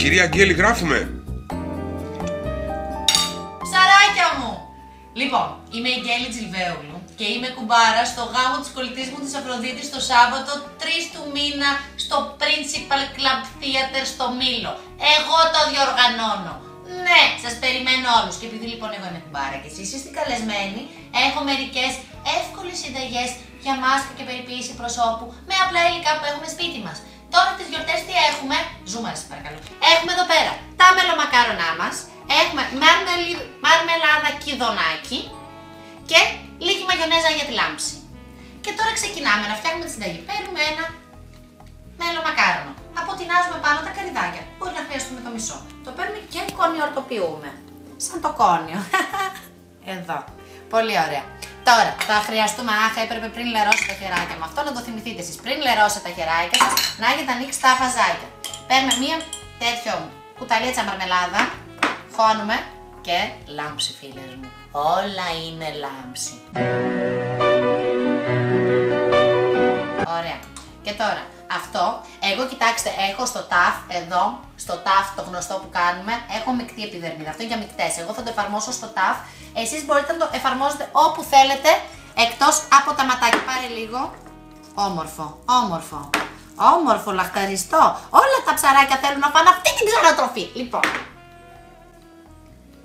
Κυρία Αγγέλη, γράφουμε. Ψαράκια μου! Λοιπόν, είμαι η Αγγέλη Τζιλβέογλου και είμαι κουμπάρα στο γάμο της κολλητής μου της Αφροδίτης το Σάββατο 3 του μήνα στο Principal Club Theater στο Μήλο. Εγώ το διοργανώνω. Ναι, σας περιμένω όλους. Και επειδή λοιπόν εγώ είμαι κουμπάρα και εσείς είστε καλεσμένοι, έχω μερικές εύκολες συνταγές για μάσκα και περιποίηση προσώπου με απλά υλικά που έχουμε σπίτι μας. Τώρα τις γιορτές τι έχουμε? Ζούμε σας παρακαλώ. Έχουμε εδώ πέρα τα μελομακάρονά μας, έχουμε μαρμελάδα κυδονάκι και λίγη μαγιονέζα για τη λάμψη. Και τώρα ξεκινάμε να φτιάχνουμε τη συνταγή. Παίρνουμε ένα μελομακάρονο, αποτινάζουμε πάνω τα καρυδάκια. Μπορεί να χρειαστούμε το μισό. Το παίρνουμε και κονιορτοποιούμε. Σαν το κόνιο. Εδώ. Πολύ ωραία. Τώρα θα χρειαστούμε, έπρεπε πριν λερώσω τα χεράκια με αυτό, να το θυμηθείτε εσείς. Πριν λερώσετε τα χεράκια σας, να έχετε ανοίξει τα βαζάκια. Παίρνουμε μία τέτοιο κουταλίτσα μαρμελάδα, χώνουμε και λάμψη φίλες μου. Όλα είναι λάμψη. Ωραία. Και τώρα, αυτό, εγώ κοιτάξτε, έχω στο ταφ, εδώ, στο ταφ το γνωστό που κάνουμε, έχω μεικτή επιδερμίδα, αυτό είναι για μεικτές, εγώ θα το εφαρμόσω στο ταφ, εσείς μπορείτε να το εφαρμόσετε όπου θέλετε, εκτός από τα ματάκια, πάρε λίγο, όμορφο, όμορφο, όμορφο, λαχταριστό, όλα τα ψαράκια θέλουν να φάνε αυτή την ψαροτροφή, λοιπόν.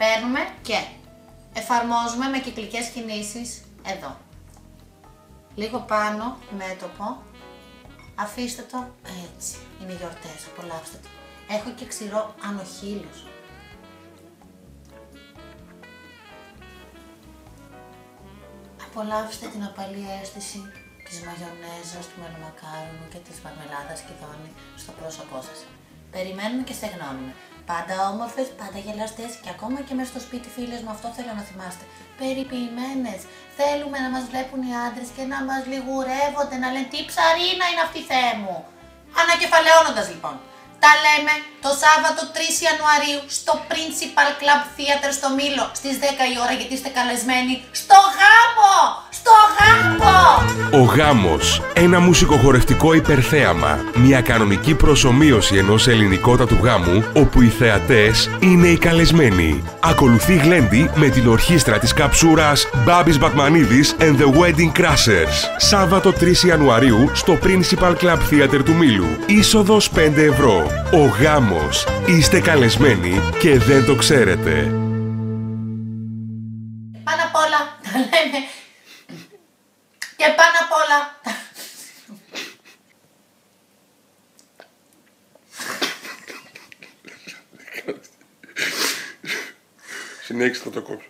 Παίρνουμε και εφαρμόζουμε με κυκλικές κινήσεις, εδώ, λίγο πάνω, μέτωπο. Αφήστε το έτσι, είναι γιορτές, απολαύστε το. Έχω και ξηρό ανοχύλους. Απολαύστε την απαλή αίσθηση της μαγιονέζας, του μελομακάρονου και της μαρμελάδας κυδόνι στο πρόσωπό σας. Περιμένουμε και στεγνώνουμε. Πάντα όμορφες, πάντα γελαστές και ακόμα και μέσα στο σπίτι φίλες μου, αυτό θέλω να θυμάστε. Περιποιημένες. Θέλουμε να μας βλέπουν οι άντρες και να μας λιγουρεύονται, να λένε τι ψαρίνα είναι αυτή, Θεέ μου. Ανακεφαλαιώνοντας λοιπόν, τα λέμε το Σάββατο 3 Ιανουαρίου στο Principal Club Theater στο Μήλο στις 10 η ώρα, γιατί είστε καλεσμένοι στο γάμο! Στο γάμο! Ο γάμος, ένα μουσικοχορευτικό υπερθέαμα, μια κανονική προσομοίωση ενός ελληνικότατου γάμου, όπου οι θεατές είναι οι καλεσμένοι. Ακολουθεί γλέντι με την ορχήστρα της καψούρας Μπάμπης Μπατμανίδης and the Wedding Crashers. Σάββατο 3 Ιανουαρίου στο Principal Club Theater του Μήλου. Είσοδος 5 ευρώ. Ο γάμος. Είστε καλεσμένοι και δεν το ξέρετε. Πάνω απ' όλα τα λέμε. Και πάνω απ' όλα. Συνέχισε, θα το κόψω.